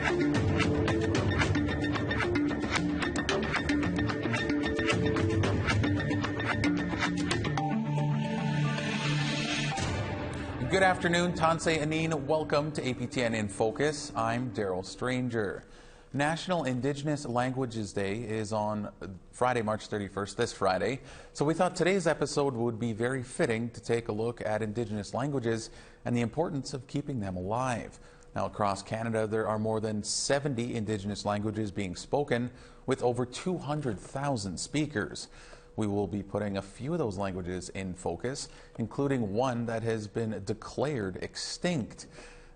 Good afternoon, Tansei Anin. Welcome to APTN InFocus. I'm Daryl Stranger. National Indigenous Languages Day is on Friday, March 31st, this Friday. So we thought today's episode would be very fitting to take a look at Indigenous languages and the importance of keeping them alive. Now, across Canada, there are more than 70 Indigenous languages being spoken, with over 200,000 speakers. We will be putting a few of those languages in focus, including one that has been declared extinct.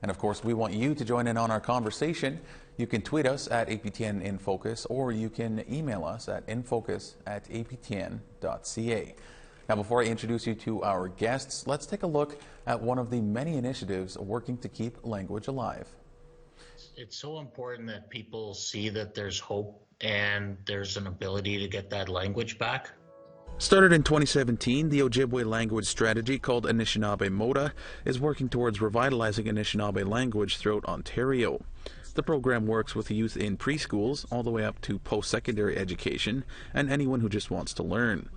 And of course, we want you to join in on our conversation. You can tweet us at APTN InFocus, or you can email us at infocus@aptn.ca. Now, before I introduce you to our guests, let's take a look at one of the many initiatives working to keep language alive. It's so important that people see that there's hope and there's an ability to get that language back. Started in 2017, the Ojibwe language strategy, called Anishinaabe Moda, is working towards revitalizing Anishinaabe language throughout Ontario. The program works with youth in preschools all the way up to post-secondary education and anyone who just wants to learn.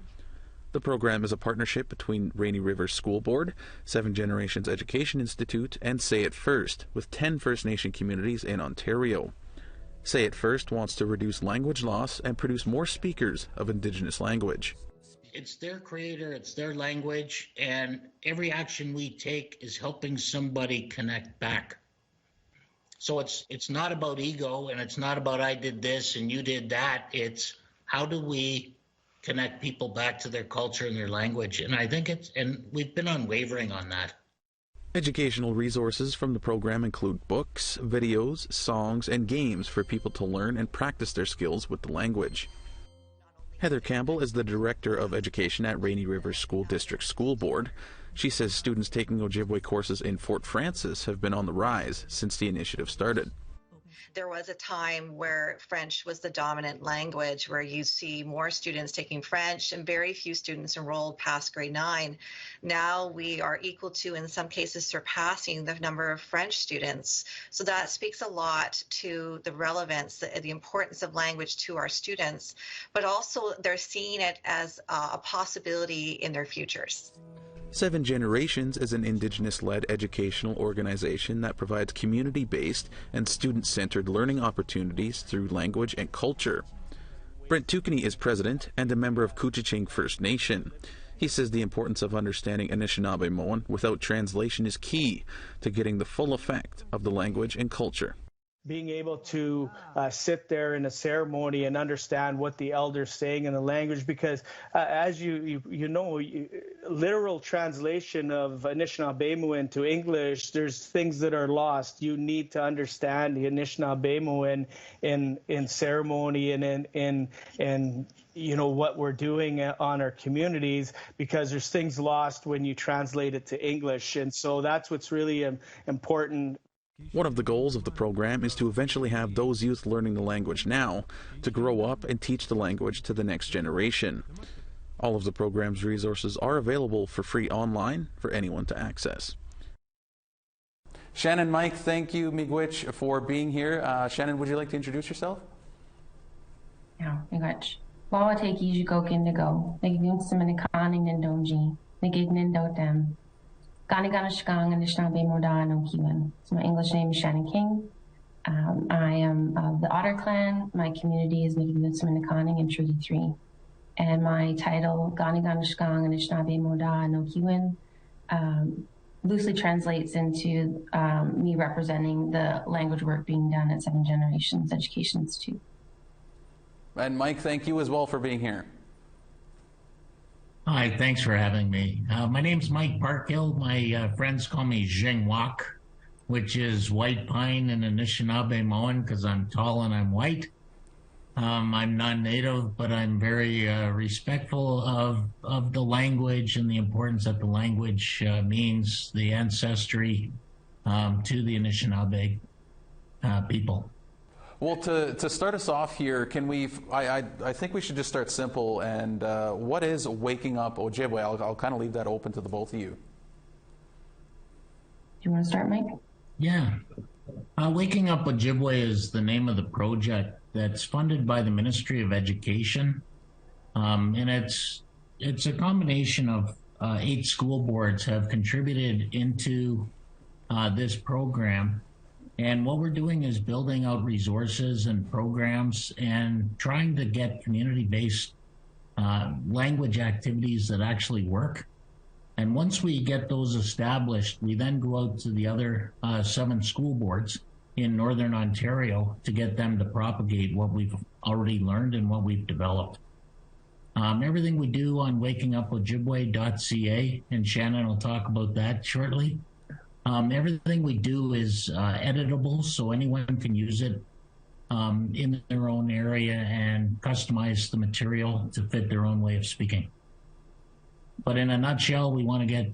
The program is a partnership between Rainy River School Board, Seven Generations Education Institute, and Say It First, with 10 First Nation communities in Ontario. Say It First wants to reduce language loss and produce more speakers of Indigenous language. It's their creator, it's their language, and every action we take is helping somebody connect back. So it's not about ego, and it's not about I did this and you did that. It's how do we connect people back to their culture and their language? And I think and we've been unwavering on that. Educational resources from the program include books, videos, songs, and games for people to learn and practice their skills with the language. Heather Campbell is the Director of Education at Rainy River School District School Board. She says students taking Ojibwe courses in Fort Frances have been on the rise since the initiative started. There was a time where French was the dominant language, where you see more students taking French and very few students enrolled past grade 9. Now we are equal to, in some cases, surpassing the number of French students. So that speaks a lot to the relevance, the importance of language to our students, but also they're seeing it as a possibility in their futures. Seven Generations is an Indigenous-led educational organization that provides community-based and student-centered learning opportunities through language and culture. Brent Tukeny is president and a member of Couchiching First Nation. He says the importance of understanding Anishinaabe-Moan without translation is key to getting the full effect of the language and culture. Being able to sit there in a ceremony and understand what the elder's saying in the language, because as you know, literal translation of Anishinaabe into English, there's things that are lost. You need to understand the Anishinaabe in ceremony and in you know what we're doing on our communities, because there's things lost when you translate it to English, and so that's what's really important. One of the goals of the program is to eventually have those youth learning the language now to grow up and teach the language to the next generation. All of the program's resources are available for free online for anyone to access. Shannon, Mike, thank you, Miigwech, for being here. Shannon, would you like to introduce yourself? Yeah, Miigwech. Wawa take Ijugo Kindigo, Naging Siminikaning Nindonji, Nagig Nindotem. Ganiganashkang and Anishinaabe Moda no Kiwan. So my English name is Shannon King. I am of the Otter Clan. My community is Miigwech in Treaty 3. And my title, Ganiganashkang and Anishinaabe Moda no Kiwan, loosely translates into me representing the language work being done at Seven Generations Education Institute. And Mike, thank you as well for being here. Hi, thanks for having me. My name's Mike Parkhill. My friends call me Jingwak, which is white pine in Anishinaabe-Moan because I'm tall and I'm white. I'm non-native, but I'm very respectful of the language and the importance that the language means, the ancestry to the Anishinaabe people. Well, to start us off here, can we? I think we should just start simple. And what is waking up Ojibwe? I'll kind of leave that open to the both of you. Do you want to start, Mike? Yeah. Waking Up Ojibwe is the name of the project that's funded by the Ministry of Education. And it's a combination of 8 school boards have contributed into this program. And what we're doing is building out resources and programs and trying to get community-based language activities that actually work. And once we get those established, we then go out to the other 7 school boards in Northern Ontario to get them to propagate what we've already learned and what we've developed. Everything we do on wakingupojibwe.ca, and Shannon will talk about that shortly. Everything we do is editable, so anyone can use it in their own area and customize the material to fit their own way of speaking. But in a nutshell, we want to get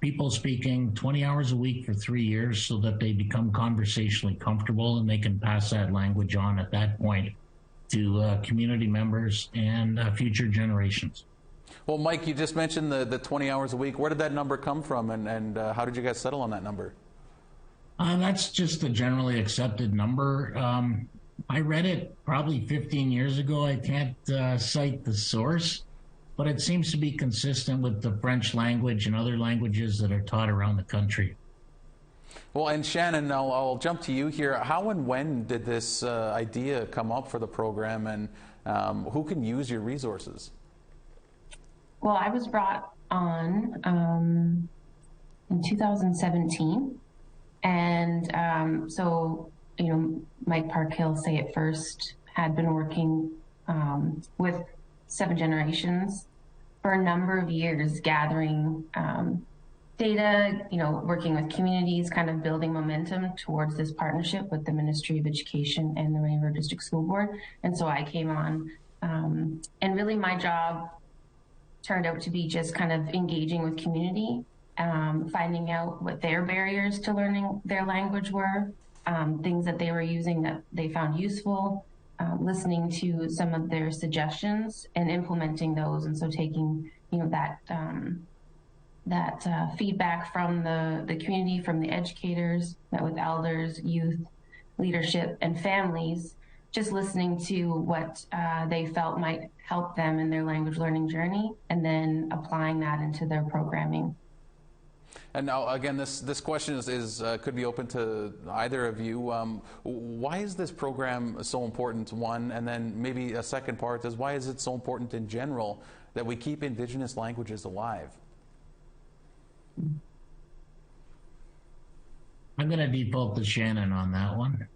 people speaking 20 hours a week for 3 years so that they become conversationally comfortable and they can pass that language on at that point to community members and future generations. Well, Mike, you just mentioned the 20 hours a week. Where did that number come from, and how did you guys settle on that number? That's just a generally accepted number. I read it probably 15 years ago. I can't cite the source, but it seems to be consistent with the French language and other languages that are taught around the country. Well, and Shannon, I'll jump to you here. How and when did this idea come up for the program, and who can use your resources? Well, I was brought on in 2017. And so, Mike Parkhill, Say It First, had been working with 7 generations for a number of years, gathering data, working with communities, kind of building momentum towards this partnership with the Ministry of Education and the Rainbow District School Board. And so I came on, and really my job turned out to be just kind of engaging with community, finding out what their barriers to learning their language were, things that they were using that they found useful, listening to some of their suggestions and implementing those. And so taking, that feedback from the community, from the educators, met with elders, youth, leadership, and families, just listening to what they felt might help them in their language learning journey, and then applying that into their programming. And now, again, this question is could be open to either of you. Why is this program so important, one? And then maybe a second part is, why is it so important in general that we keep Indigenous languages alive? I'm going to default to Shannon on that one.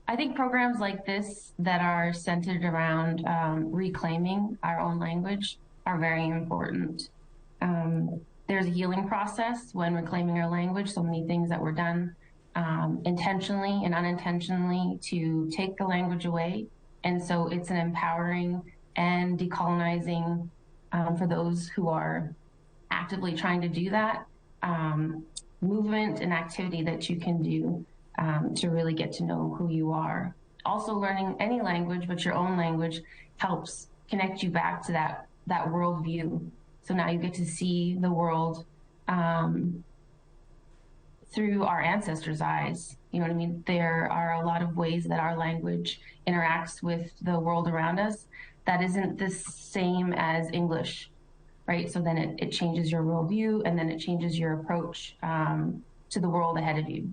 I think programs like this that are centered around reclaiming our own language are very important. There's a healing process when reclaiming our language. So many things that were done intentionally and unintentionally to take the language away. And so it's an empowering and decolonizing for those who are actively trying to do that, movement and activity that you can do to really get to know who you are. Also, learning any language, but your own language, helps connect you back to that worldview. So now you get to see the world through our ancestors' eyes. You know what I mean? There are a lot of ways that our language interacts with the world around us that isn't the same as English, right? So then it changes your worldview, and then it changes your approach to the world ahead of you.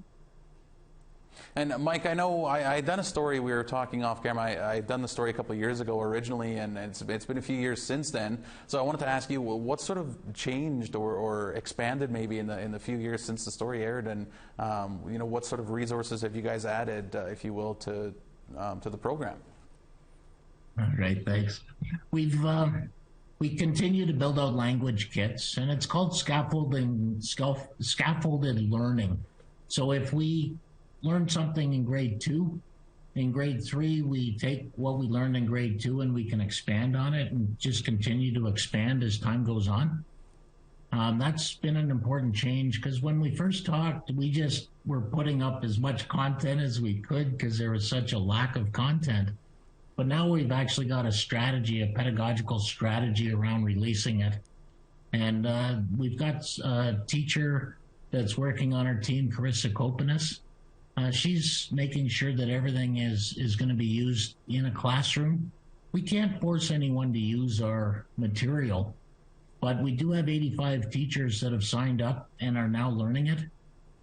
And Mike, I know I done a story, we were talking off camera, I done the story a couple of years ago originally, and it's been a few years since then. So I wanted to ask you, what sort of changed or expanded maybe in the few years since the story aired, and what sort of resources have you guys added, if you will, to the program? All right, thanks. We continue to build out language kits, and it's called scaffolded learning. So if we learn something in grade 2, in grade 3 we take what we learned in grade 2 and we can expand on it and just continue to expand as time goes on. That's been an important change, because when we first talked, we just were putting up as much content as we could because there was such a lack of content. But now we've actually got a strategy, a pedagogical strategy around releasing it. And we've got teacher that's working on our team, Carissa Copenis. She's making sure that everything is going to be used in a classroom. We can't force anyone to use our material, but we do have 85 teachers that have signed up and are now learning it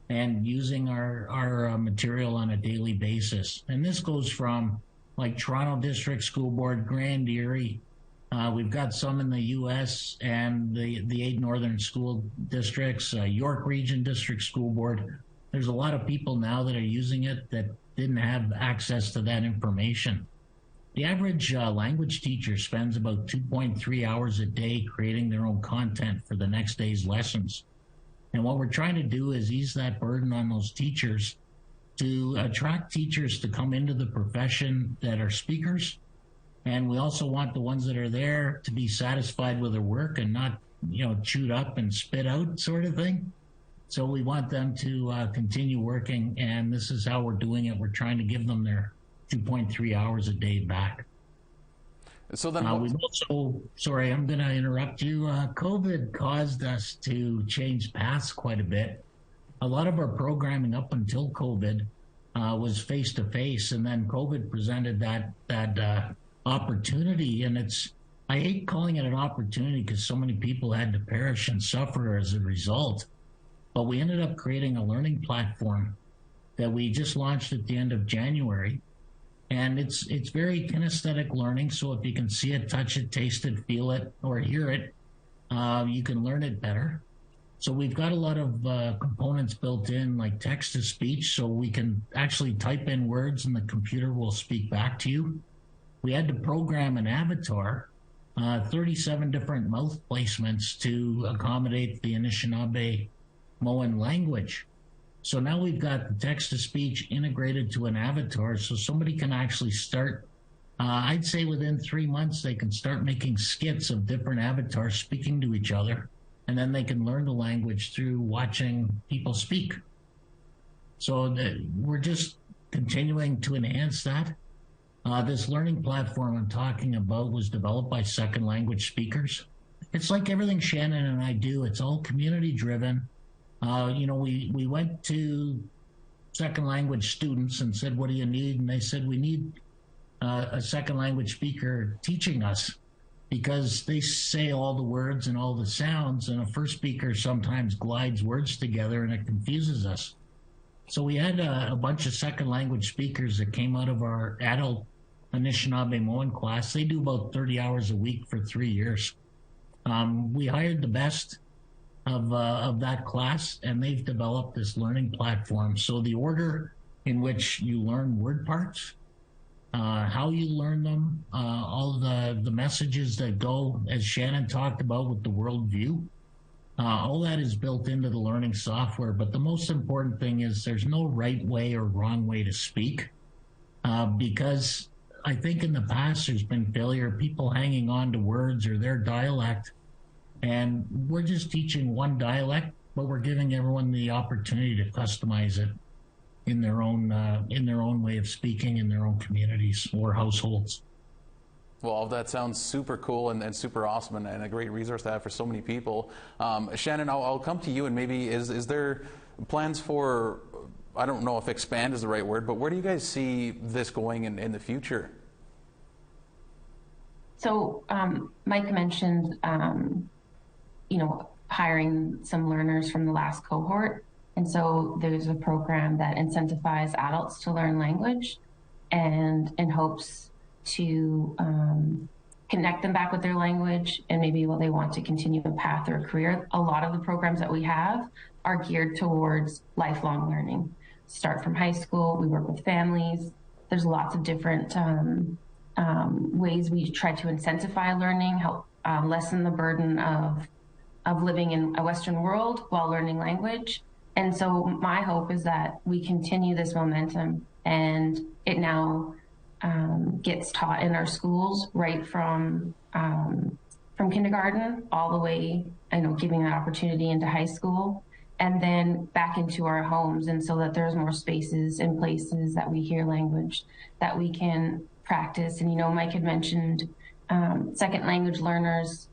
and using our material on a daily basis. And this goes from like Toronto District School Board, Grand Erie. We've got some in the U.S. and the 8 northern school districts, York Region District School Board. There's a lot of people now that are using it that didn't have access to that information. The average language teacher spends about 2.3 hours a day creating their own content for the next day's lessons. And what we're trying to do is ease that burden on those teachers to attract teachers to come into the profession that are speakers. And we also want the ones that are there to be satisfied with their work and not, chewed up and spit out sort of thing. So we want them to continue working, and this is how we're doing it. We're trying to give them their 2.3 hours a day back. So then we've also, sorry, I'm going to interrupt you. COVID caused us to change paths quite a bit. A lot of our programming up until COVID was face-to-face, and then COVID presented that opportunity. And I hate calling it an opportunity because so many people had to perish and suffer as a result. But we ended up creating a learning platform that we just launched at the end of January. And it's very kinesthetic learning. So if you can see it, touch it, taste it, feel it, or hear it, you can learn it better. So we've got a lot of components built in, like text to speech, so we can actually type in words and the computer will speak back to you. We had to program an avatar, 37 different mouth placements to accommodate the Anishinaabe Moan language. So now we've got the text-to-speech integrated to an avatar, so somebody can actually start, I'd say within 3 months, they can start making skits of different avatars speaking to each other, and then they can learn the language through watching people speak. So we're just continuing to enhance that. This learning platform I'm talking about was developed by second language speakers. It's like everything Shannon and I do, it's all community-driven. We went to second language students and said, what do you need? And they said, we need a second language speaker teaching us because they say all the words and all the sounds, and a first speaker sometimes glides words together and it confuses us. So we had a bunch of second language speakers that came out of our adult Anishinaabe Moan class. They do about 30 hours a week for 3 years. We hired the best of that class, and they've developed this learning platform. So the order in which you learn word parts, how you learn them, all the messages that go, as Shannon talked about with the worldview, all that is built into the learning software. But the most important thing is there's no right way or wrong way to speak, because I think in the past there's been failure, people hanging on to words or their dialect. And we're just teaching one dialect, but we're giving everyone the opportunity to customize it in their own way of speaking in their own communities or households. Well, that sounds super cool and super awesome and a great resource to have for so many people. Shannon, I'll come to you, and maybe is there plans for, I don't know if expand is the right word, but where do you guys see this going in the future? So Mike mentioned hiring some learners from the last cohort. And so there's a program that incentivizes adults to learn language and in hopes to connect them back with their language and maybe they want to continue a path or a career. A lot of the programs that we have are geared towards lifelong learning. Start from high school, we work with families. There's lots of different ways we try to incentivize learning, help lessen the burden of living in a Western world while learning language. And so my hope is that we continue this momentum and it now gets taught in our schools right from kindergarten all the way, giving that opportunity into high school and then back into our homes. And so that there's more spaces and places that we hear language that we can practice. And, Mike had mentioned second language learners.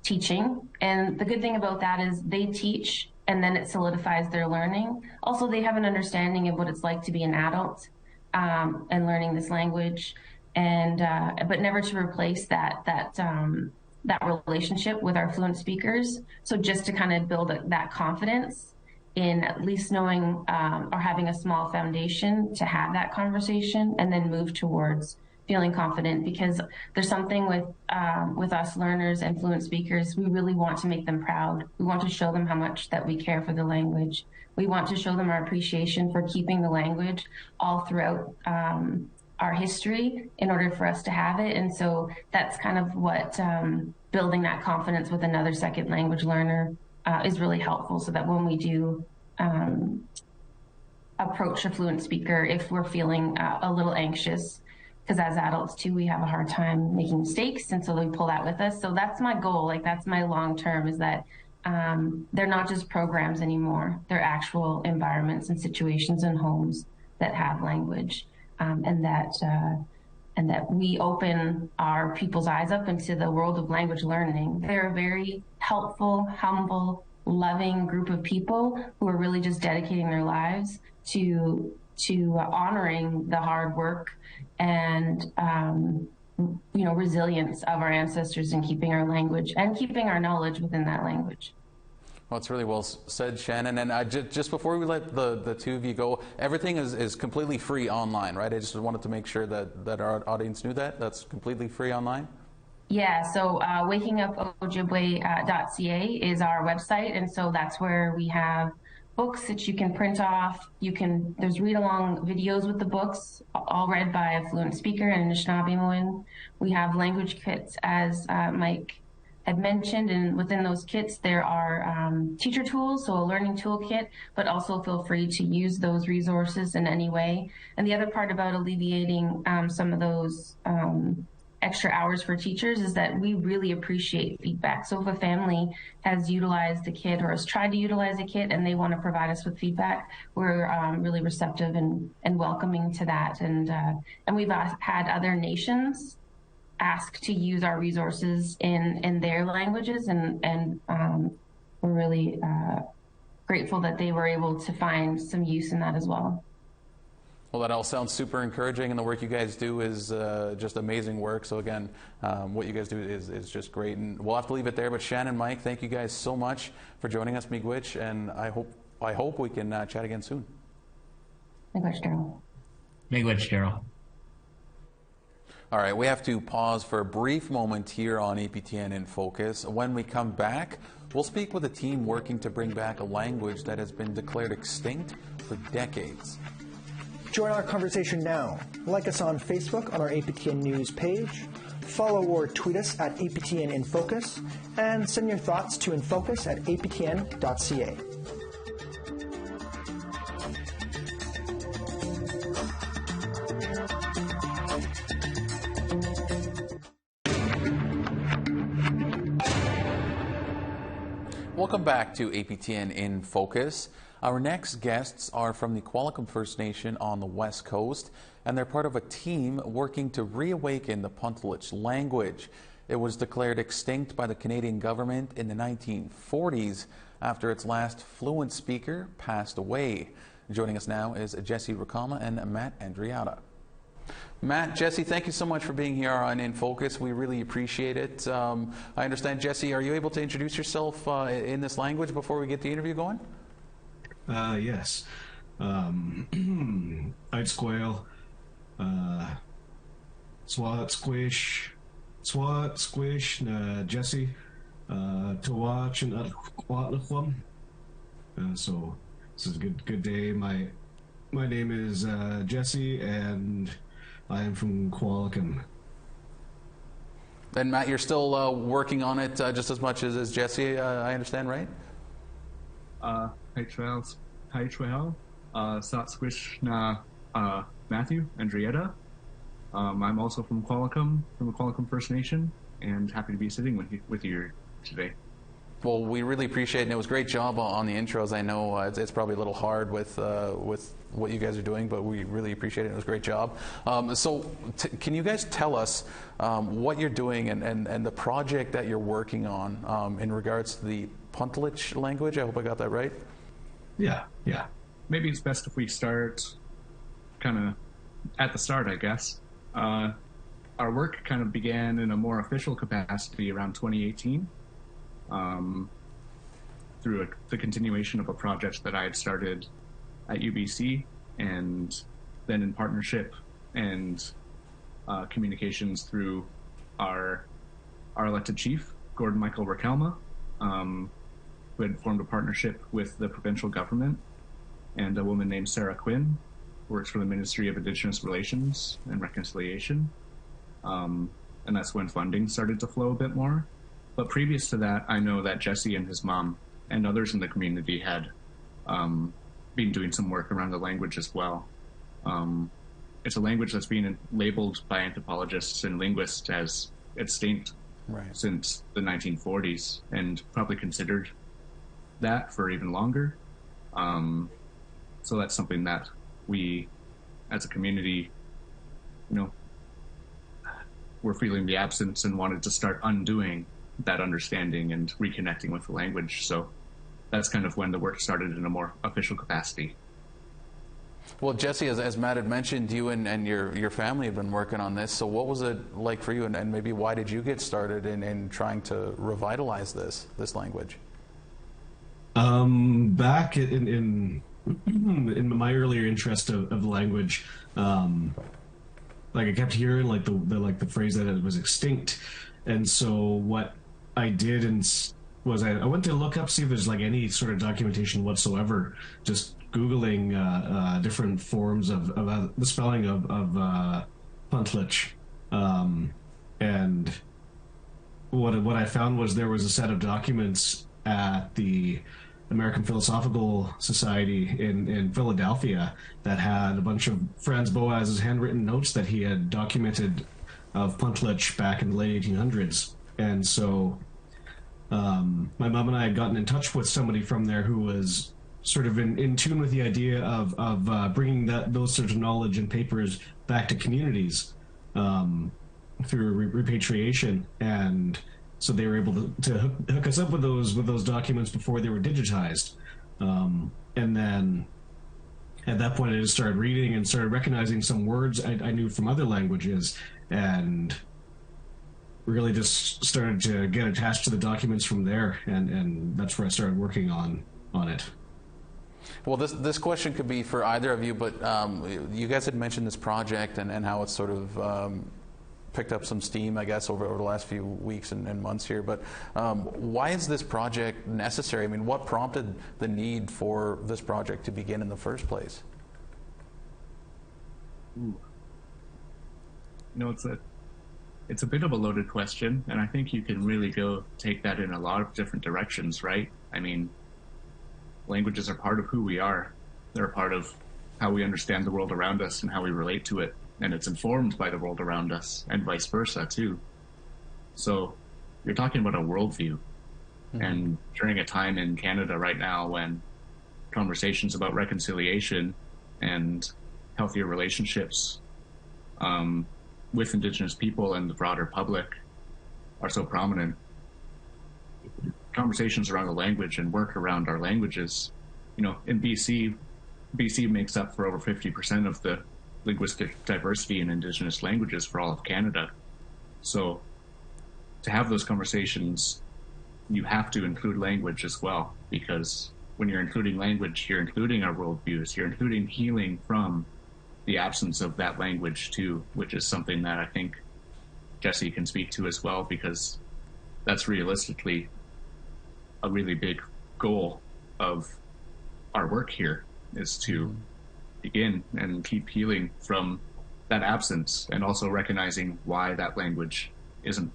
teaching. And the good thing about that is they teach and then it solidifies their learning. Also, they have an understanding of what it's like to be an adult and learning this language, and but never to replace that relationship with our fluent speakers. So just to kind of build that confidence in at least knowing or having a small foundation to have that conversation, and then move towards feeling confident, because there's something with us learners and fluent speakers. We really want to make them proud. We want to show them how much that we care for the language. We want to show them our appreciation for keeping the language all throughout our history in order for us to have it. And so that's kind of what building that confidence with another second language learner is really helpful, so that when we do approach a fluent speaker, if we're feeling a little anxious, because as adults too, we have a hard time making mistakes, and so they pull that with us. So that's my goal, like that's my long term, is that they're not just programs anymore, they're actual environments and situations and homes that have language, and that we open our people's eyes up into the world of language learning. They're a very helpful, humble, loving group of people who are really just dedicating their lives to honoring the hard work and resilience of our ancestors in keeping our language and keeping our knowledge within that language. Well, it's really well said, Shannon. And just before we let the two of you go, everything is completely free online, right? I just wanted to make sure that our audience knew that. That's completely free online? Yeah, so wakingupojibwe.ca is our website, and so that's where we have books that you can print off. There's read-along videos with the books, all read by a fluent speaker and Anishinaabemowin. We have language kits, as Mike had mentioned, and within those kits there are teacher tools, so a learning toolkit, but also feel free to use those resources in any way. And the other part about alleviating some of those extra hours for teachers is that we really appreciate feedback. So if a family has utilized a kit or has tried to utilize a kit and they want to provide us with feedback, we're really receptive and welcoming to that. And we've had other nations ask to use our resources in their languages, and we're really grateful that they were able to find some use in that as well. Well, that all sounds super encouraging, and the work you guys do is just amazing work. So again, what you guys do is just great, and we'll have to leave it there. But Shannon, Mike, thank you guys so much for joining us, Miigwech, and I hope we can chat again soon. Miigwech, Daryl. Miigwech, Daryl. All right, we have to pause for a brief moment here on APTN in Focus. When we come back, we'll speak with a team working to bring back a language that has been declared extinct for decades. Join our conversation now. Like us on Facebook on our APTN News page, follow or tweet us at APTN in Focus, and send your thoughts to infocus@aptn.ca. Welcome back to APTN in Focus. Our next guests are from the Qualicum First Nation on the West Coast, and they're part of a team working to reawaken the Puntalwitch language. It was declared extinct by the Canadian government in the 1940s after its last fluent speaker passed away. Joining us now is Jesse Rukama and Matt Andriata. Matt, Jesse, thank you so much for being here on In Focus. We really appreciate it. I understand, Jesse, are you able to introduce yourself in this language before we get the interview going? Yes. I'd squeal. Swat squish, Jesse, to watch and quatlaquam. So this is a good day. My name is Jesse, and I am from Qualicum. And Matt, you're still working on it just as much as Jesse, I understand, right? Hi Trail, Sat Squish na Matthew, Andrietta. I'm also from the Qualicum First Nation, and happy to be sitting with you today. Well, we really appreciate it, and it was a great job on the intros. I know it's probably a little hard with what you guys are doing, but we really appreciate it. It was a great job. Can you guys tell us what you're doing and the project that you're working on in regards to the Puntlich language? I hope I got that right. Yeah. Maybe it's best if we start kind of at the start, I guess. Our work kind of began in a more official capacity around 2018 through the continuation of a project that I had started at UBC, and then in partnership and communications through our elected chief, Gordon Michael Rakelma, who had formed a partnership with the provincial government, and a woman named Sarah Quinn, who works for the Ministry of Indigenous Relations and Reconciliation. And that's when funding started to flow a bit more. But previous to that, I know that Jesse and his mom and others in the community had been doing some work around the language as well. It's a language that's been labeled by anthropologists and linguists as extinct since the 1940s, and probably considered that for even longer. So that's something that we, as a community, we're feeling the absence and wanted to start undoing that understanding and reconnecting with the language. So that's kind of when the work started in a more official capacity. Well, Jesse, as Matt had mentioned, you and your family have been working on this. So what was it like for you, and maybe why did you get started in trying to revitalize this language? Back in my earlier interest of language, I kept hearing the phrase that it was extinct, and so what I did was I went to look up, see if there's any sort of documentation whatsoever, just Googling different forms of the spelling of Puntlich, and what I found was there was a set of documents at the American Philosophical Society in Philadelphia that had a bunch of Franz Boas's handwritten notes that he had documented of Puntlich back in the late 1800s. And so my mom and I had gotten in touch with somebody from there who was sort of in tune with the idea of bringing those sorts of knowledge and papers back to communities through repatriation. And so they were able to hook us up with those documents before they were digitized. And then at that point, I just started reading and started recognizing some words I knew from other languages, and really just started to get attached to the documents from there. And that's where I started working on it. Well, this question could be for either of you, but you guys had mentioned this project and how it's sort of picked up some steam, I guess, over the last few weeks and months here. But why is this project necessary? I mean, what prompted the need for this project to begin in the first place? Ooh. It's a bit of a loaded question, and I think you can really take that in a lot of different directions, right? I mean, languages are part of who we are. They're a part of how we understand the world around us and how we relate to it. And it's informed by the world around us, and vice versa too. So you're talking about a worldview. Mm-hmm. And during a time in Canada right now when conversations about reconciliation and healthier relationships with Indigenous people and the broader public are so prominent, conversations around the language and work around our languages, in BC makes up for over 50% of the linguistic diversity in Indigenous languages for all of Canada. So to have those conversations, you have to include language as well, because when you're including language, you're including our worldviews, you're including healing from the absence of that language too, which is something that I think Jesse can speak to as well, because that's realistically a really big goal of our work here, is to begin and keep healing from that absence, and also recognizing why that language isn't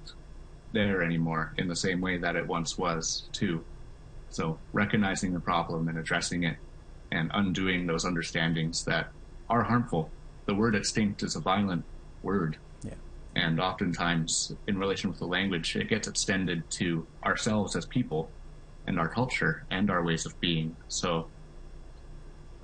there anymore in the same way that it once was too. So recognizing the problem and addressing it and undoing those understandings that are harmful. The word extinct is a violent word. Yeah. And oftentimes in relation with the language, it gets extended to ourselves as people and our culture and our ways of being. So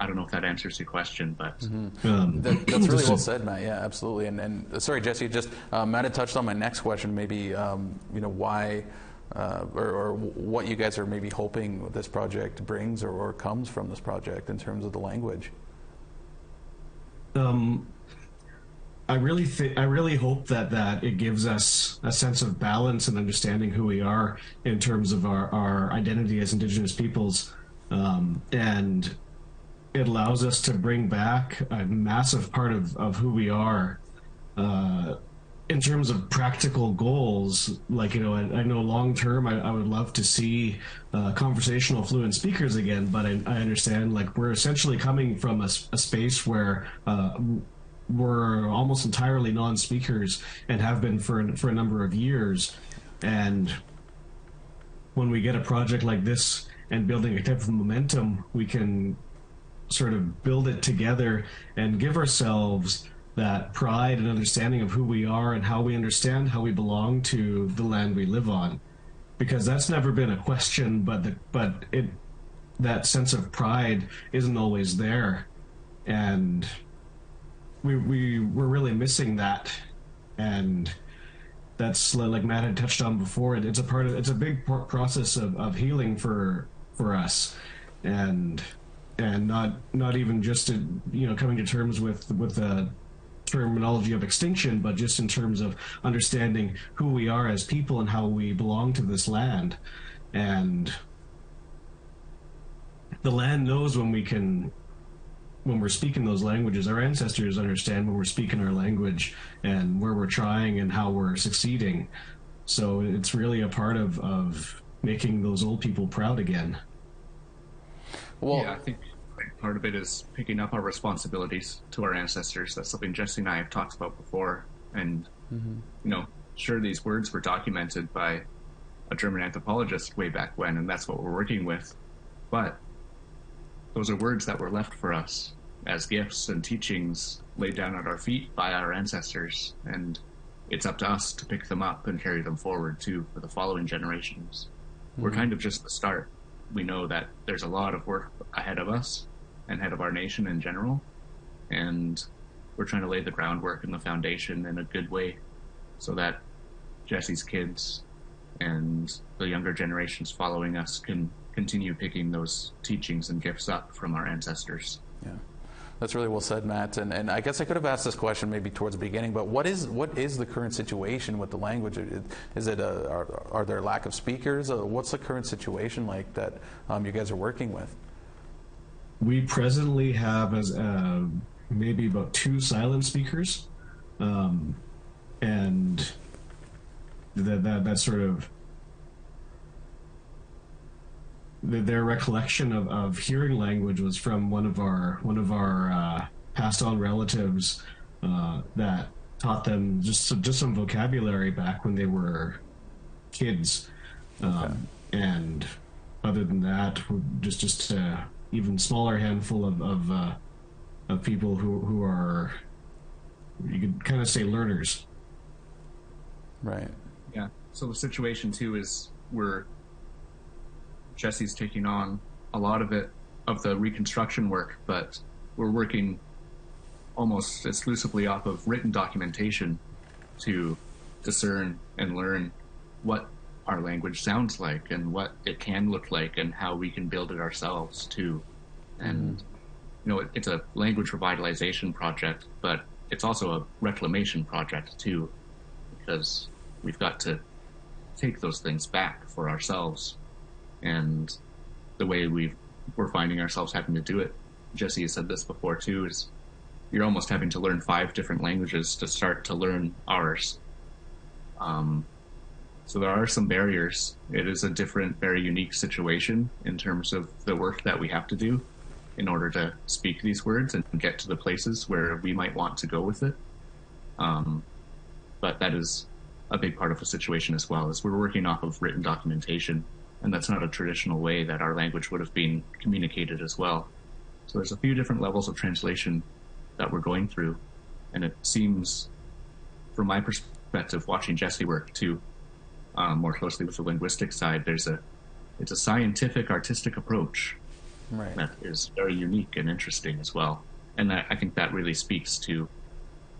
I don't know if that answers your question, but that's really well said, Matt. Yeah, absolutely. And sorry, Jesse, just Matt had touched on my next question. Maybe why or what you guys are maybe hoping this project brings or comes from this project in terms of the language. I really hope that it gives us a sense of balance and understanding who we are in terms of our identity as Indigenous peoples, and it allows us to bring back a massive part of who we are in terms of practical goals. Like, I know long term I would love to see conversational fluent speakers again, but I understand, like, we're essentially coming from a space where we're almost entirely non-speakers and have been for a number of years. And when we get a project like this and building a type of momentum, we can sort of build it together and give ourselves that pride and understanding of who we are and how we understand how we belong to the land we live on. Because that's never been a question, but that sense of pride isn't always there. And we're really missing that. And that's, like Matt had touched on before, it's a big process of healing for us, and not even just coming to terms with the terminology of extinction, but just in terms of understanding who we are as people and how we belong to this land. And the land knows when we're speaking those languages. Our ancestors understand when we're speaking our language and where we're trying and how we're succeeding. So it's really a part of making those old people proud again. Well, yeah, I think part of it is picking up our responsibilities to our ancestors. That's something Jesse and I have talked about before. And, sure, these words were documented by a German anthropologist way back when, and that's what we're working with. But those are words that were left for us as gifts and teachings laid down at our feet by our ancestors. And it's up to us to pick them up and carry them forward, too, for the following generations. We're kind of just the start. We know that there's a lot of work ahead of us and ahead of our nation in general. And we're trying to lay the groundwork and the foundation in a good way so that Jesse's kids and the younger generations following us can continue picking those teachings and gifts up from our ancestors. Yeah, that's really well said, Matt. And I guess I could have asked this question maybe towards the beginning, but what is the current situation with the language? Is it are there lack of speakers? What's the current situation like that you guys are working with? We presently have maybe about 2 silent speakers, and that sort of their recollection of hearing language was from one of our passed on relatives that taught them just some vocabulary back when they were kids. Okay. And other than that, just even smaller handful of people who are, you could kind of say, learners. Right. Yeah. So the situation too is Jesse's taking on a lot of the reconstruction work, but we're working almost exclusively off of written documentation to discern and learn what our language sounds like and what it can look like and how we can build it ourselves too. And it's a language revitalization project, but it's also a reclamation project too, because we've got to take those things back for ourselves. And the way we're finding ourselves having to do it, Jesse has said this before too, is you're almost having to learn 5 different languages to start to learn ours. So there are some barriers. It is a different, very unique situation in terms of the work that we have to do in order to speak these words and get to the places where we might want to go with it. But that is a big part of the situation as well, is we're working off of written documentation, and that's not a traditional way that our language would have been communicated as well. So there's a few different levels of translation that we're going through, and it seems, from my perspective, watching Jesse work too, more closely with the linguistic side, there's it's a scientific, artistic approach Right. that is very unique and interesting as well. And I think that really speaks to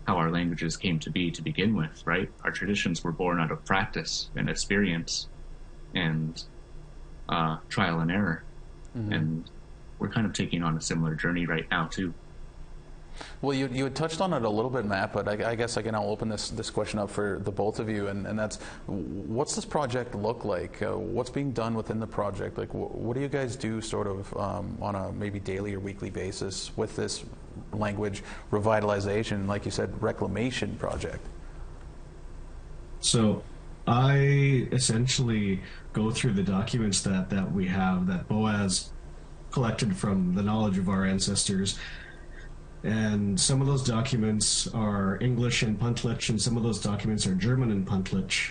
how our languages came to be to begin with, right? Our traditions were born out of practice and experience and trial and error. And we're kind of taking on a similar journey right now too. Well, you had touched on it a little bit, Matt, but I guess I can now open this question up for the both of you, and that's, what's this project look like? What's being done within the project? Like, what do you guys do sort of on a maybe daily or weekly basis with this language revitalization, like you said, reclamation project? So I essentially go through the documents that we have, that Boaz collected from the knowledge of our ancestors. And some of those documents are English and Puntlich, and some of those documents are German and Puntlich,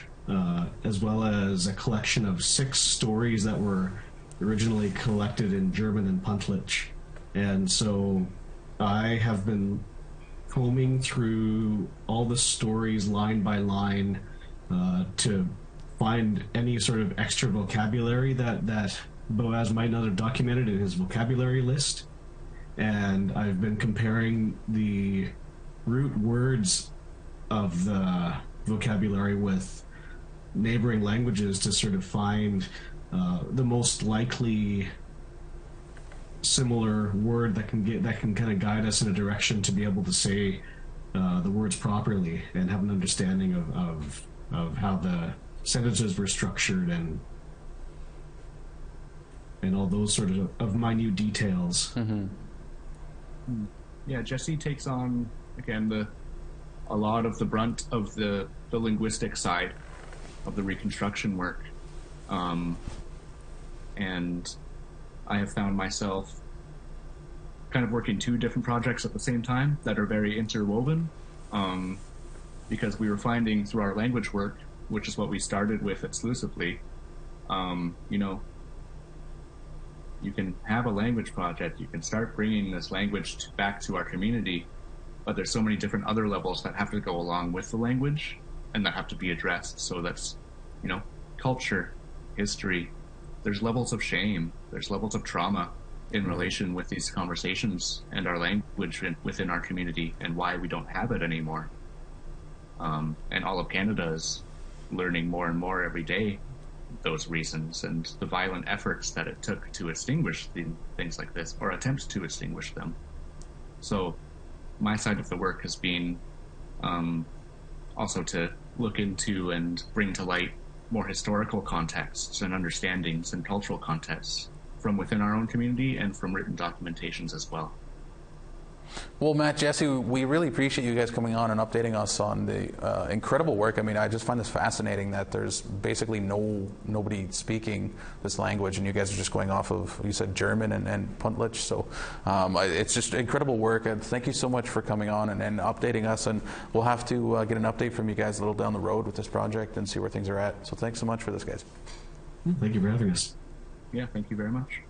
as well as a collection of 6 stories that were originally collected in German and Puntlich. And so I have been combing through all the stories line by line to find any sort of extra vocabulary that Boaz might not have documented in his vocabulary list. And I've been comparing the root words of the vocabulary with neighboring languages to sort of find the most likely similar word that can kind of guide us in a direction to be able to say the words properly and have an understanding of how the sentences were structured and all those sort of minute details. Yeah, Jesse takes on, again, a lot of the brunt of the linguistic side of the reconstruction work. And I have found myself kind of working 2 different projects at the same time that are very interwoven, because we were finding through our language work, which is what we started with exclusively, you can have a language project, you can start bringing this language back to our community, but there's so many different other levels that have to go along with the language and that have to be addressed. So that's, culture, history, there's levels of shame, there's levels of trauma in relation with these conversations and our language within our community and why we don't have it anymore. And all of Canada is learning more and more every day those reasons and the violent efforts that it took to extinguish things like this, or attempt to extinguish them. So my side of the work has been also to look into and bring to light more historical contexts and understandings and cultural contexts from within our own community and from written documentations as well. Well, Matt, Jesse, we really appreciate you guys coming on and updating us on the incredible work. I mean, I just find this fascinating that there's basically nobody speaking this language, and you guys are just going off of, you said, German and Puntlich. So it's just incredible work. And thank you so much for coming on and updating us. And we'll have to get an update from you guys a little down the road with this project and see where things are at. So thanks so much for this, guys. Thank you for having us. Yeah, thank you very much.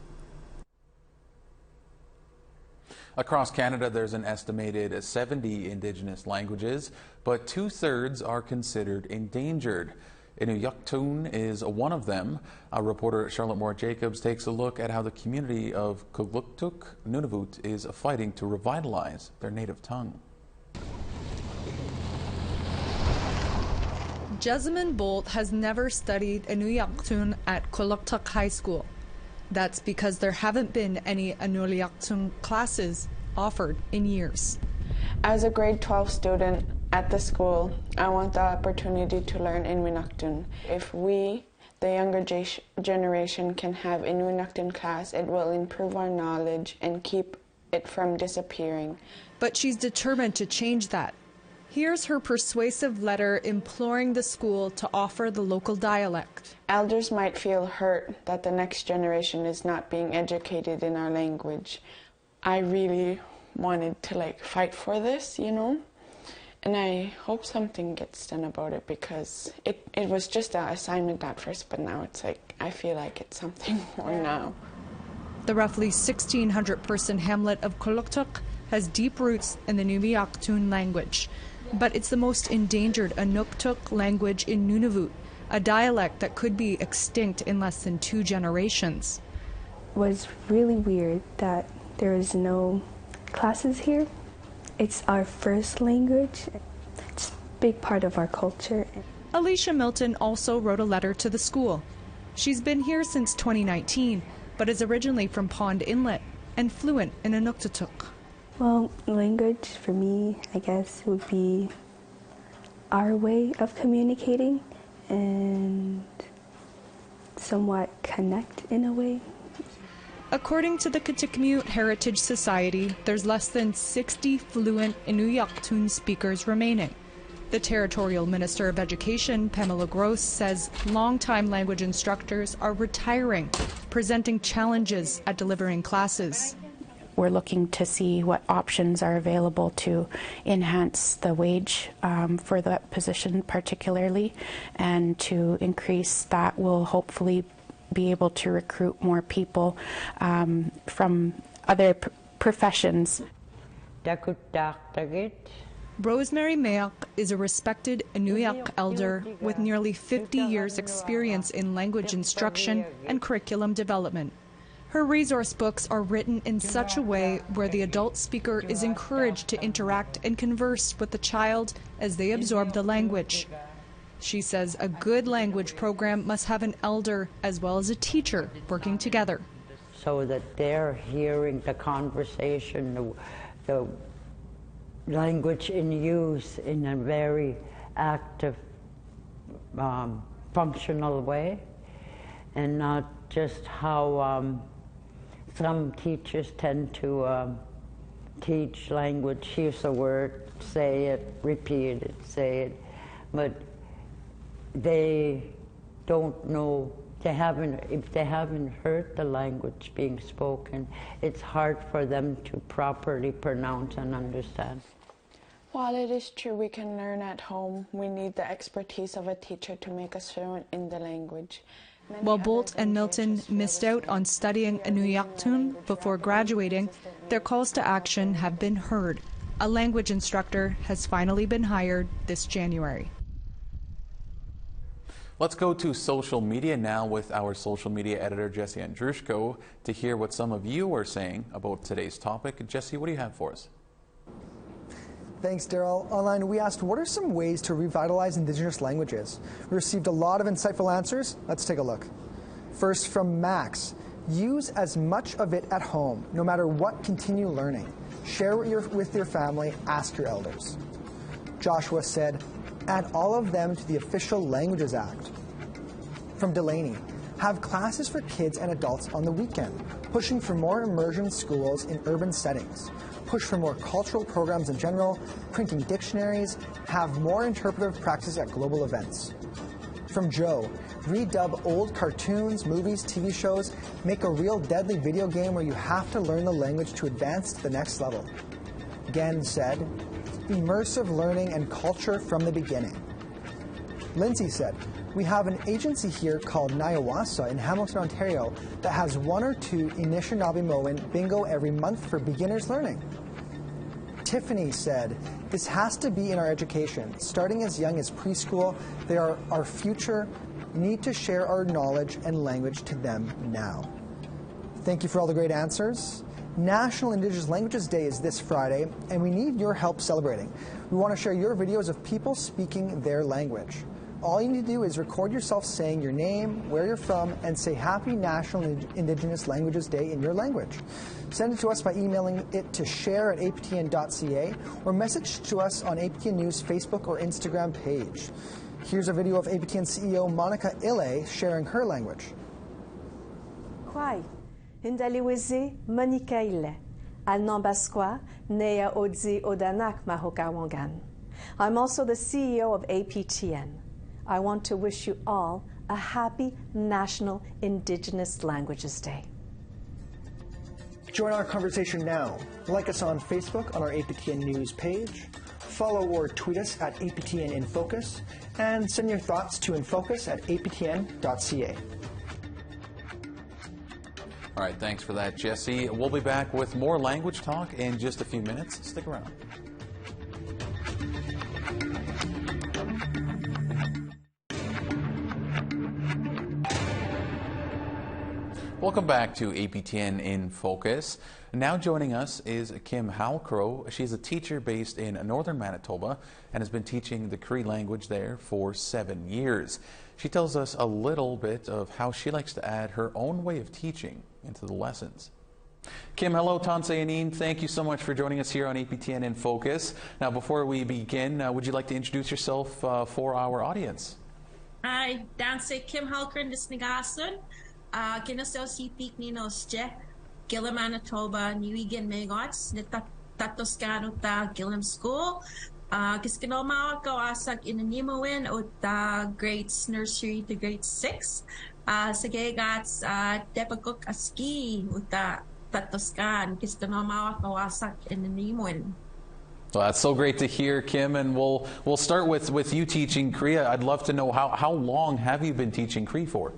Across Canada, there's an estimated 70 Indigenous languages, but 2/3 are considered endangered. Inuktitut is one of them. Our reporter Charlotte Moore-Jacobs takes a look at how the community of Kugluktuk, Nunavut is fighting to revitalize their native tongue. Jessamine Bolt has never studied Inuktitut at Kugluktuk High School. That's because there haven't been any Inuktitut classes offered in years. As a grade 12 student at the school, I want the opportunity to learn Inuktitut. If we, the younger generation, can have Inuktitut class, it will improve our knowledge and keep it from disappearing. But she's determined to change that. Here's her persuasive letter imploring the school to offer the local dialect. Elders might feel hurt that the next generation is not being educated in our language. I really wanted to fight for this, and I hope something gets done about it, because it was just an assignment at first, but now it's I feel like it's something more now. The roughly 1,600-person hamlet of Kugluktuk has deep roots in the Inuktitut language. But it's the most endangered Inuktitut language in Nunavut, a dialect that could be extinct in less than 2 generations. It was really weird that there is no classes here. It's our first language. It's a big part of our culture. Alicia Milton also wrote a letter to the school. She's been here since 2019, but is originally from Pond Inlet and fluent in Inuktitut. Well, language for me, I guess, would be our way of communicating and somewhat connect in a way. According to the Kitikmeot Heritage Society, there's less than 60 fluent Inuyaktun speakers remaining. The Territorial Minister of Education, Pamela Gross, says longtime language instructors are retiring, presenting challenges at delivering classes. We're looking to see what options are available to enhance the wage for that position particularly, and to increase that will hopefully be able to recruit more people from other professions. Rosemary Mayak is a respected Inuyak elder with nearly 50 years' experience in language instruction and curriculum development. Her resource books are written in such a way where the adult speaker is encouraged to interact and converse with the child as they absorb the language. She says a good language program must have an elder as well as a teacher working together. So that they're hearing the conversation, the language in use in a very active, functional way, and not just how some teachers tend to teach language. Here's a word, say it, repeat it, say it, but they don't know, if they haven't heard the language being spoken, it's hard for them to properly pronounce and understand. While it is true we can learn at home, we need the expertise of a teacher to make us fluent in the language. While Bolt and Milton missed out on studying Inuyaktun before graduating, their calls to action have been heard. A language instructor has finally been hired this January. Let's go to social media now with our social media editor, Jesse Andrushko, to hear what some of you are saying about today's topic. Jesse, what do you have for us? Thanks, Daryl. Online, we asked, what are some ways to revitalize Indigenous languages? We received a lot of insightful answers. Let's take a look. First, from Max, use as much of it at home. No matter what, continue learning. Share with your family, ask your elders. Joshua said, add all of them to the Official Languages Act. From Delaney, have classes for kids and adults on the weekend, pushing for more immersion schools in urban settings. Push for more cultural programs in general, printing dictionaries, have more interpretive practice at global events. From Joe, redub old cartoons, movies, TV shows, make a real deadly video game where you have to learn the language to advance to the next level. Gen said, immersive learning and culture from the beginning. Lindsay said, we have an agency here called Niawasa in Hamilton, Ontario that has 1 or 2 Anishinaabe bingo every month for beginners learning. Tiffany said, this has to be in our education. Starting as young as preschool, they are our future. We need to share our knowledge and language to them now. Thank you for all the great answers. National Indigenous Languages Day is this Friday, and we need your help celebrating. We want to share your videos of people speaking their language. All you need to do is record yourself saying your name, where you're from, and say Happy National Indigenous Languages Day in your language. Send it to us by emailing it to share@aptn.ca or message to us on APTN News Facebook or Instagram page. Here's a video of APTN CEO Monica Ile sharing her language. Kwai, Indaliweze Monica Ile, Alnambaskwa, Nea Odzi Odanak Mahokawangan. I'm also the CEO of APTN. I want to wish you all a happy National Indigenous Languages Day. Join our conversation now. Like us on Facebook on our APTN News page. Follow or tweet us at APTN InFocus. And send your thoughts to infocus@aptn.ca. All right, thanks for that, Jesse. We'll be back with more language talk in just a few minutes. Stick around. Welcome back to APTN in Focus. Now joining us is Kim Halcrow. She's a teacher based in northern Manitoba and has been teaching the Cree language there for 7 years. She tells us a little bit of how she likes to add her own way of teaching into the lessons. Kim, hello, Tansei Anin. Thank you so much for joining us here on APTN in Focus. Now, before we begin, would you like to introduce yourself for our audience? Hi, Tansei Kim Halcrow Nisnigasun. Kinasel sitik ni nosje, Gila Manitoba, Newigan Megots, Tatoscano ta Gillam School. Kiskanoma kawasak inanimawin o ta grades nursery to grade 6. Sagegats depagok aski uta Tatoscan, Kiskanoma kawasak inanimawin. Well, that's so great to hear, Kim, and we'll start with you teaching Cree. I'd love to know how long have you been teaching Cree for?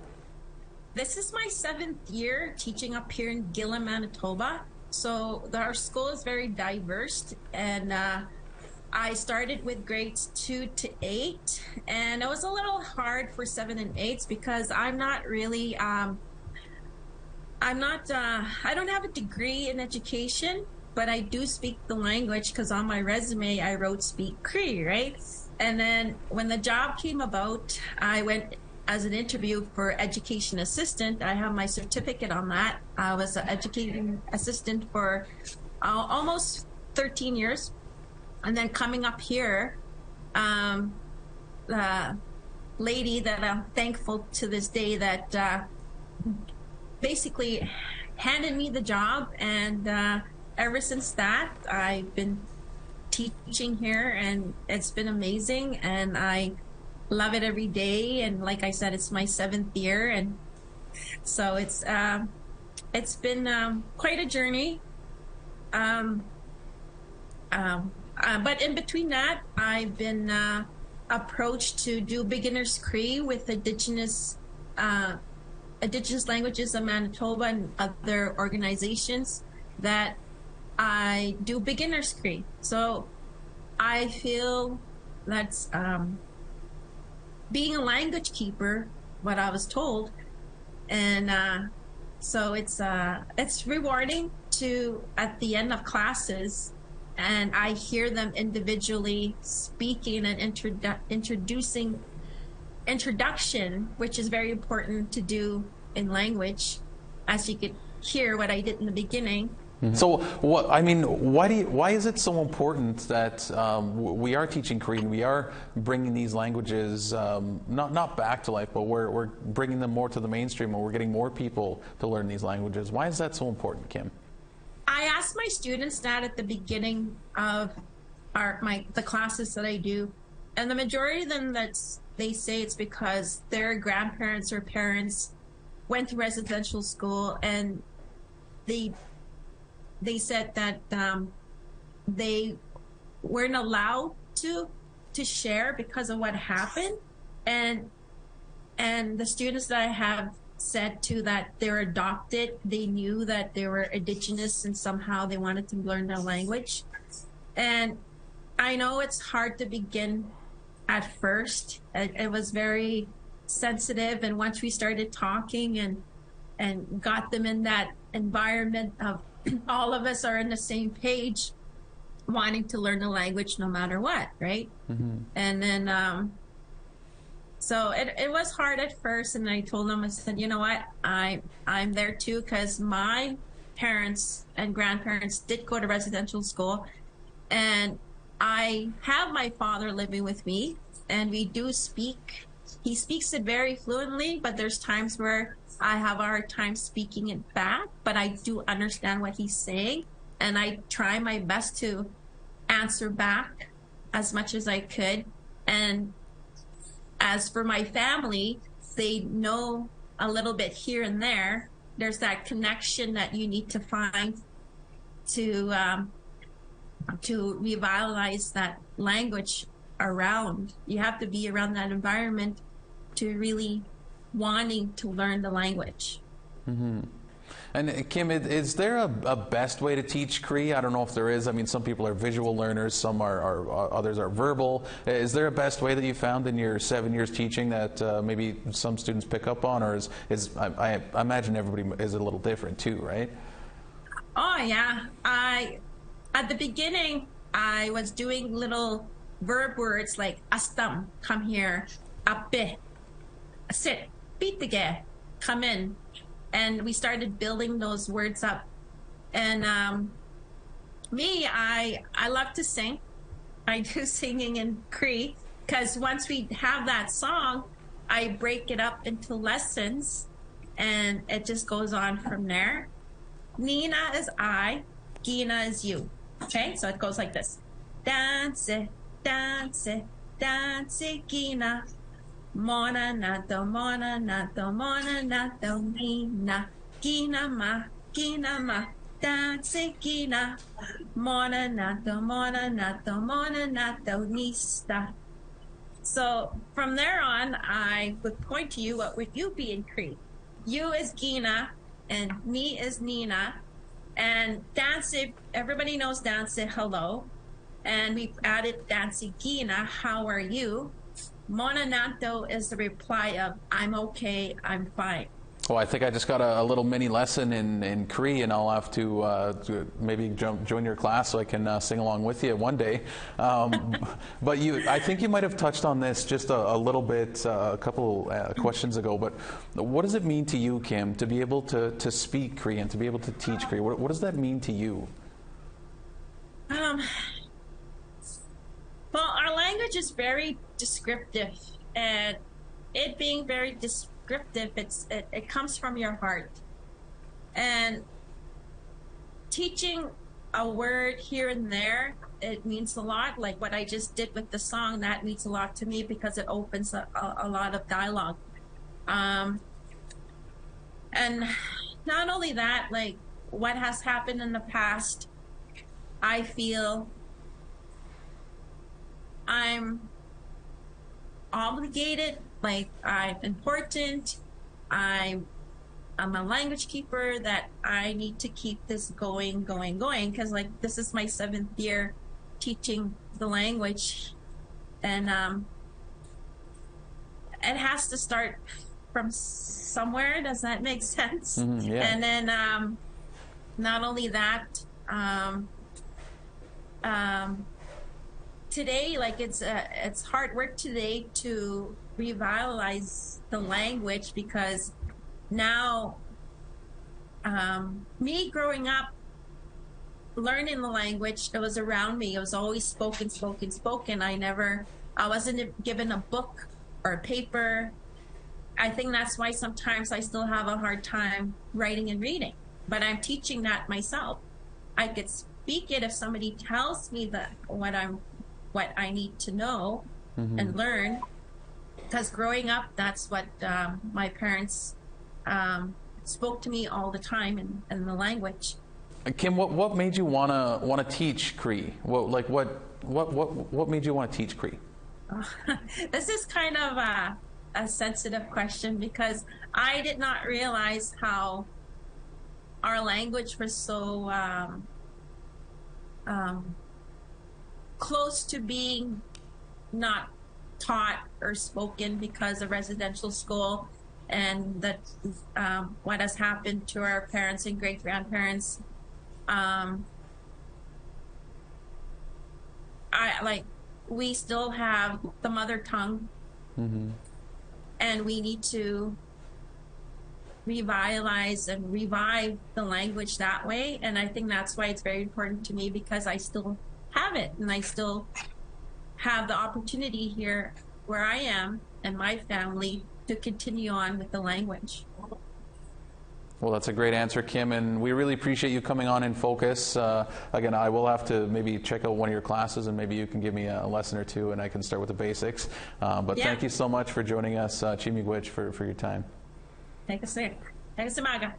This is my 7th year teaching up here in Gila, Manitoba. So our school is very diverse, and I started with grades 2 to 8, and it was a little hard for 7 and 8s because I'm not really, I don't have a degree in education, but I do speak the language because on my resume I wrote speak Cree, right? And then when the job came about, I went as an interview for education assistant. I have my certificate on that. I was an education assistant for almost 13 years. And then coming up here, the lady that I'm thankful to this day that basically handed me the job. And ever since that, I've been teaching here, and it's been amazing. And I love it every day, and like I said, it's my 7th year, and so it's been quite a journey. But in between that, I've been approached to do beginners Cree with Indigenous Languages of Manitoba and other organizations that I do beginners Cree. So I feel that's being a language keeper, what I was told, and so it's rewarding to at the end of classes, and I hear them individually speaking and introduction, which is very important to do in language, as you could hear what I did in the beginning. So, why is it so important that we are teaching Korean? We are bringing these languages not back to life, but we're bringing them more to the mainstream, and we're getting more people to learn these languages. Why is that so important, Kim? I asked my students that at the beginning of the classes that I do, and the majority of them they say it's because their grandparents or parents went to residential school, and they said that they weren't allowed to share because of what happened, and the students that I have said to that they're adopted, they knew that they were Indigenous and somehow they wanted to learn their language. And I know it's hard to begin at first. It was very sensitive, and once we started talking and got them in that environment of all of us are on the same page, wanting to learn the language no matter what, right? Mm-hmm. And then, so it was hard at first, and I told them, I said, you know what, I'm there too, because my parents and grandparents did go to residential school, and I have my father living with me, and we do speak. He speaks it very fluently, but there's times where I have a hard time speaking it back, but I do understand what he's saying, and I try my best to answer back as much as I could. And as for my family, they know a little bit here and there. There's that connection that you need to find to revitalize that language around. You have to be around that environment to really wanting to learn the language. Mm-hmm. And Kim, is there a best way to teach Cree? I don't know if there is. I mean, some people are visual learners, some are others are verbal. Is there a best way that you found in your 7 years teaching that maybe some students pick up on, or I imagine everybody is a little different too, right? Oh yeah, at the beginning I was doing little verb words like astam, come here, ape, sit, pitige, come in. And we started building those words up. And I love to sing. I do singing in Cree, because once we have that song, I break it up into lessons, and it just goes on from there. Nina is I, Gina is you. Okay, so it goes like this. Dance, dance, dance, Gina. Mona nato, mona nato, mona nato, Nina. Gina ma, dance, Gina. Mona nato, mona nato, mona nato, nista. So from there on, I would point to you, what would you be in Cree? You is Gina, and me is Nina. And dance, everybody knows dance, hello. And we've added dance, Gina, how are you? Mona nato is the reply of, I'm okay, I'm fine. Well, I think I just got a little mini lesson in Cree, and I'll have to maybe join your class so I can sing along with you one day. But I think you might have touched on this just a little bit a couple questions ago. But what does it mean to you, Kim, to be able to speak Cree and to be able to teach Cree? What does that mean to you? Well, our language is very descriptive, and it being very descriptive, it comes from your heart. And teaching a word here and there, it means a lot. Like what I just did with the song, that means a lot to me because it opens a lot of dialogue. And not only that, like what has happened in the past, I feel I'm obligated, like I'm important, I'm a language keeper, that I need to keep this going, because like this is my 7th year teaching the language, and it has to start from somewhere. Does that make sense? Mm-hmm, yeah. And then not only that, today, like it's hard work today to revitalize the language, because now me growing up learning the language, it was around me, it was always spoken. I wasn't given a book or a paper. I think that's why sometimes I still have a hard time writing and reading, but I'm teaching that myself. I could speak it if somebody tells me that what I need to know and learn, because growing up, that's what my parents spoke to me all the time in the language. Kim, what made you wanna teach Cree? What made you want to teach Cree? This is kind of a sensitive question, because I did not realize how our language was so close to being not taught or spoken because of residential school, and that what has happened to our parents and great grandparents. We still have the mother tongue, and we need to revitalize and revive the language that way. And I think that's why it's very important to me, because I still have it, and I still have the opportunity here where I am and my family to continue on with the language. Well, that's a great answer, Kim, and we really appreciate you coming on InFocus. Again, I will have to maybe check out one of your classes, and maybe you can give me a lesson or two, and I can start with the basics. But thank you so much for joining us, Chimigwich, for your time. Thank you, sir. Thank you, Samaga.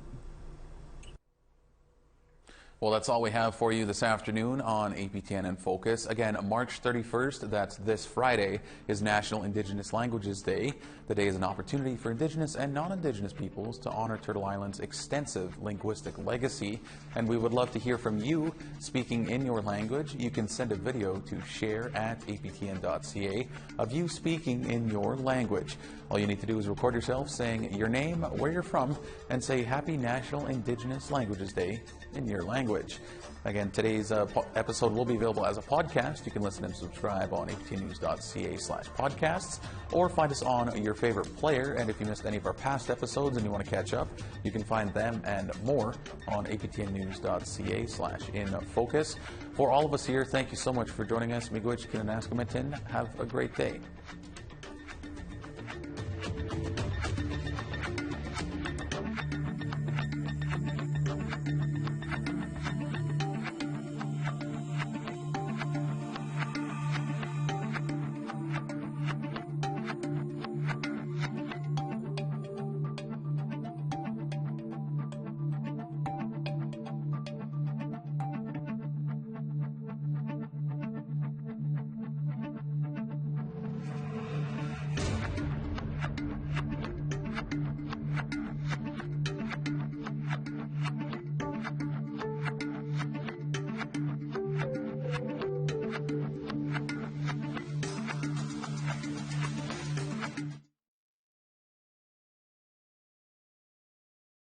Well, that's all we have for you this afternoon on APTN in Focus. Again, March 31st, that's this Friday, is National Indigenous Languages Day. The day is an opportunity for Indigenous and non-Indigenous peoples to honor Turtle Island's extensive linguistic legacy. And we would love to hear from you speaking in your language. You can send a video to share@aptn.ca of you speaking in your language. All you need to do is record yourself saying your name, where you're from, and say Happy National Indigenous Languages Day in your language. Again, today's episode will be available as a podcast. You can listen and subscribe on aptnnews.ca/podcasts or find us on your favorite player. And if you missed any of our past episodes and you want to catch up, you can find them and more on aptnnews.ca/infocus. For all of us here, thank you so much for joining us. Miigwech Kinanaskamatin. Have a great day.